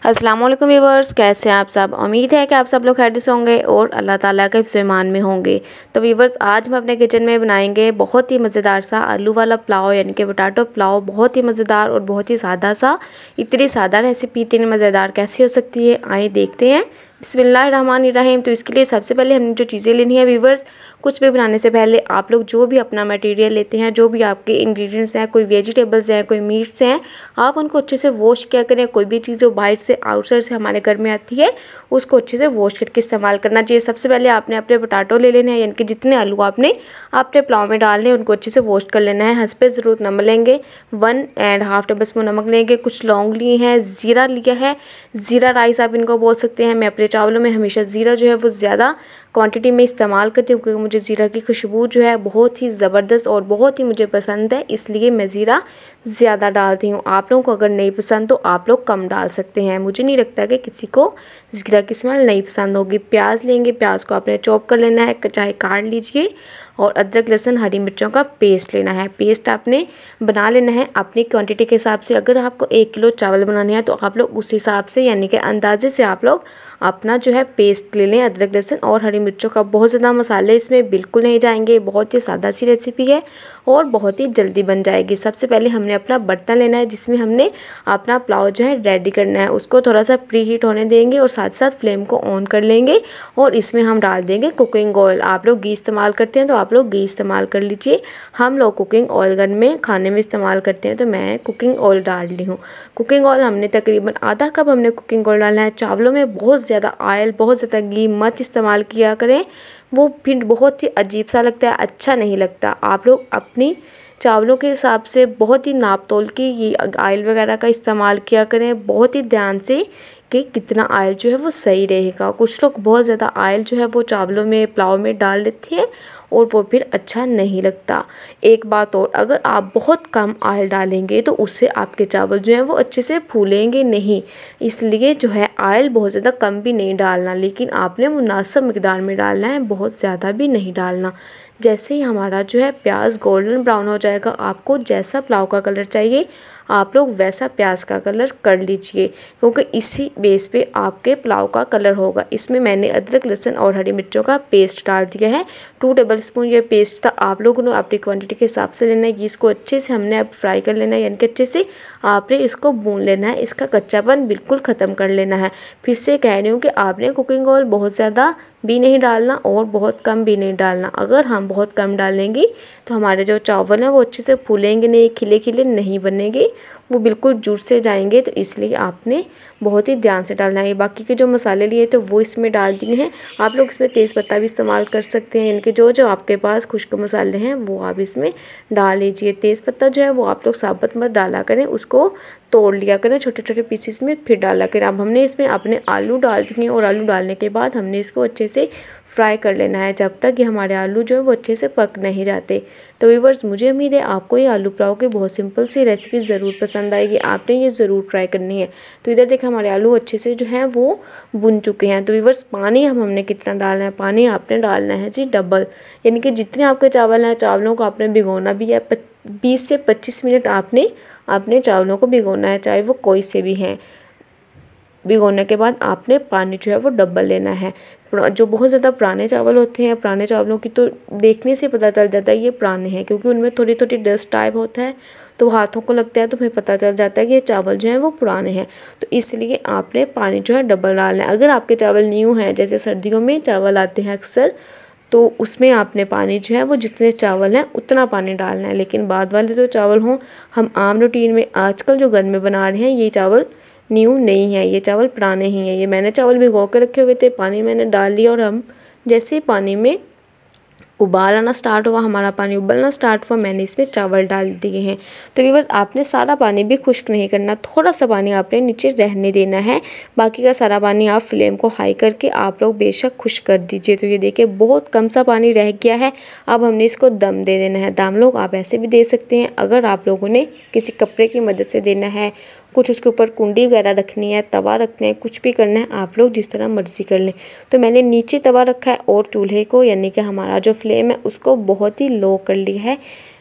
अस्सलाम वालेकुम व्यूवर्स, कैसे हैं आप सब। उम्मीद है कि आप सब लोग खैरियत से होंगे और अल्लाह ताला के हिफ्ज़ ईमान में होंगे। तो व्यूवर्स, आज हम अपने किचन में बनाएंगे बहुत ही मज़ेदार सा आलू वाला पुलाव, यानी कि पोटैटो पुलाव। बहुत ही मज़ेदार और बहुत ही सादा सा। इतनी सादा रेसिपी इतनी मज़ेदार कैसी हो सकती है, आइए देखते हैं। बिस्मिल्लाहिर्रहमानिर्रहीम। तो इसके लिए सबसे पहले हमने जो चीज़ें लेनी है व्यूवर्स, कुछ भी बनाने से पहले आप लोग जो भी अपना मटेरियल लेते हैं, जो भी आपके इंग्रेडिएंट्स हैं, कोई वेजिटेबल्स हैं, कोई मीट्स हैं, आप उनको अच्छे से वॉश किया करें। कोई भी चीज़ जो बाहर से आउटसाइड से हमारे घर में आती है उसको अच्छे से वॉश करके इस्तेमाल करना चाहिए। सबसे पहले आपने अपने पोटैटो ले लेने हैं, यानी कि जितने आलू आपने अपने पुलाव में डालने हैं उनको अच्छे से वॉश कर लेना है। हस्बे ज़रूरत नमक लेंगे, 1.5 टेबल स्पून नमक लेंगे। कुछ लौंग लिए हैं, ज़ीरा लिया है, ज़ीरा राइस आप इनको बोल सकते हैं। मैं अपने चावलों में हमेशा ज़ीरा जो है वो ज़्यादा क्वांटिटी में इस्तेमाल करती हूँ, क्योंकि मुझे ज़ीरा की खुशबू जो है बहुत ही ज़बरदस्त और बहुत ही मुझे पसंद है, इसलिए मैं ज़ीरा ज़्यादा डालती हूँ। आप लोगों को अगर नहीं पसंद तो आप लोग कम डाल सकते हैं। मुझे नहीं लगता कि किसी को ज़ीरा की स्मेल नहीं पसंद होगी। प्याज लेंगे, प्याज को आपने चॉप कर लेना है, चाहे काट लीजिए। और अदरक लहसुन हरी मिर्चों का पेस्ट लेना है। पेस्ट आपने बना लेना है अपनी क्वांटिटी के हिसाब से। अगर आपको 1 किलो चावल बनाने हैं तो आप लोग उस हिसाब से, यानी कि अंदाजे से आप लोग अपना जो है पेस्ट ले लें अदरक लहसुन और हरी मिर्चों का। बहुत ज़्यादा मसाले इसमें बिल्कुल नहीं जाएंगे, बहुत ही सादा सी रेसिपी है और बहुत ही जल्दी बन जाएगी। सबसे पहले हमने अपना बर्तन लेना है जिसमें हमने अपना पुलाव जो है रेडी करना है। उसको थोड़ा सा प्री हीट होने देंगे और साथ साथ फ्लेम को ऑन कर लेंगे और इसमें हम डाल देंगे कुकिंग ऑयल। आप लोग घी इस्तेमाल करते हैं तो आप लोग घी इस्तेमाल कर लीजिए। हम लोग कुकिंग ऑयल घर में खाने में इस्तेमाल करते हैं, तो मैं कुकिंग ऑयल डाल रही हूँ। कुकिंग ऑयल हमने तकरीबन आधा कप हमने कुकिंग ऑयल डालना है। चावलों में बहुत ज़्यादा ऑयल, बहुत ज़्यादा घी मत इस्तेमाल किया करें, वो फिर बहुत ही अजीब सा लगता है, अच्छा नहीं लगता। आप लोग अपनी चावलों के हिसाब से बहुत ही नाप तोल के ये ऑयल वगैरह का इस्तेमाल किया करें, बहुत ही ध्यान से कि कितना ऑयल जो है वो सही रहेगा। कुछ लोग बहुत ज़्यादा ऑयल जो है वो चावलों में पुलाव में डाल देते हैं और वो फिर अच्छा नहीं लगता। एक बात और, अगर आप बहुत कम ऑयल डालेंगे तो उससे आपके चावल जो हैं वो अच्छे से फूलेंगे नहीं। इसलिए जो है ऑयल बहुत ज़्यादा कम भी नहीं डालना, लेकिन आपने मुनासिब मिकदार में डालना है, बहुत ज़्यादा भी नहीं डालना। जैसे ही हमारा जो है प्याज गोल्डन ब्राउन हो जाएगा, आपको जैसा पुलाव का कलर चाहिए आप लोग वैसा प्याज का कलर कर लीजिए, क्योंकि इसी बेस पे आपके पुलाव का कलर होगा। इसमें मैंने अदरक लहसुन और हरी मिर्चों का पेस्ट डाल दिया है। 2 टेबल स्पून ये पेस्ट था। आप लोगों ने अपनी क्वांटिटी के हिसाब से लेना है। इसको अच्छे से हमने अब फ्राई कर लेना है, यानी कि अच्छे से आपने इसको भून लेना है। इसका कच्चापन बिल्कुल ख़त्म कर लेना है। फिर से कह रही हूँ कि आपने कुकिंग ऑयल बहुत ज़्यादा भी नहीं डालना और बहुत कम भी नहीं डालना। अगर हम बहुत कम डालेंगे तो हमारे जो चावल हैं वो अच्छे से फूलेंगे नहीं, खिले खिले नहीं बनेंगे, वो बिल्कुल जुड़ से जाएंगे। तो इसलिए आपने बहुत ही ध्यान से डालना है। बाकी के जो मसाले लिए थे वो इसमें डाल दिए हैं। आप लोग इसमें तेज़पत्ता भी इस्तेमाल कर सकते हैं। इनके जो जो आपके पास खुश्क मसाले हैं वो आप इसमें डाल लीजिए। तेज़पत्ता जो है वो आप लोग साबुत मत डाला करें, उसको तोड़ लिया करें छोटे छोटे पीसेस में, फिर डाला करें। अब हमने इसमें अपने आलू डाल दिए और आलू डालने के बाद हमने इसको अच्छे से फ्राई कर लेना है जब तक ये हमारे आलू जो है वो अच्छे से पक नहीं जाते। तो व्यूअर्स, मुझे उम्मीद है आपको ये आलू पुलाव की बहुत सिंपल सी रेसिपी ज़रूर पसंद आएगी। आपने ये ज़रूर ट्राई करनी है। तो इधर देखिए हमारे आलू अच्छे से जो हैं वो बुन चुके हैं। तो व्यूअर्स, पानी हमने कितना डालना है, पानी आपने डालना है जी डबल, यानी कि जितने आपके चावल हैं चावलों को आपने भिगोना भी है। 20 से 25 मिनट आपने अपने चावलों को भिगोना है, चाहे वो कोई से भी हैं। भिगोने के बाद आपने पानी जो है वो डबल लेना है। जो बहुत ज़्यादा पुराने चावल होते हैं, पुराने चावलों की तो देखने से पता चल जाता है ये पुराने हैं, क्योंकि उनमें थोड़ी थोड़ी डस्ट टाइप होता है, तो हाथों को लगता है तो फिर पता चल जाता है कि ये चावल जो हैं वो पुराने हैं। तो इसलिए आपने पानी जो है डबल डालना है। अगर आपके चावल न्यू हैं, जैसे सर्दियों में चावल आते हैं अक्सर, तो उसमें आपने पानी जो है वो जितने चावल हैं उतना पानी डालना है। लेकिन बाद वाले जो चावल हों, हम आम रूटीन में आजकल जो घर में बना रहे हैं, ये चावल न्यू नहीं है, ये चावल पुराने ही हैं। ये मैंने चावल भिगो के रखे हुए थे, पानी मैंने डाल लिया और हम जैसे ही पानी में उबाल आना स्टार्ट हुआ, हमारा पानी उबलना स्टार्ट हुआ, मैंने इसमें चावल डाल दिए हैं। तो व्यूअर्स, आपने सारा पानी भी खुश्क नहीं करना, थोड़ा सा पानी आपने नीचे रहने देना है। बाकी का सारा पानी आप फ्लेम को हाई करके आप लोग बेशक खुश्क कर दीजिए। तो ये देखिए बहुत कम सा पानी रह गया है। अब हमने इसको दम दे देना है। दम लोग आप ऐसे भी दे सकते हैं, अगर आप लोगों ने किसी कपड़े की मदद से देना है, कुछ उसके ऊपर कुंडी वगैरह रखनी है, तवा रखना है, कुछ भी करना है, आप लोग जिस तरह मर्ज़ी कर लें। तो मैंने नीचे तवा रखा है और चूल्हे को, यानी कि हमारा जो फ्लेम है उसको बहुत ही लो कर लिया है।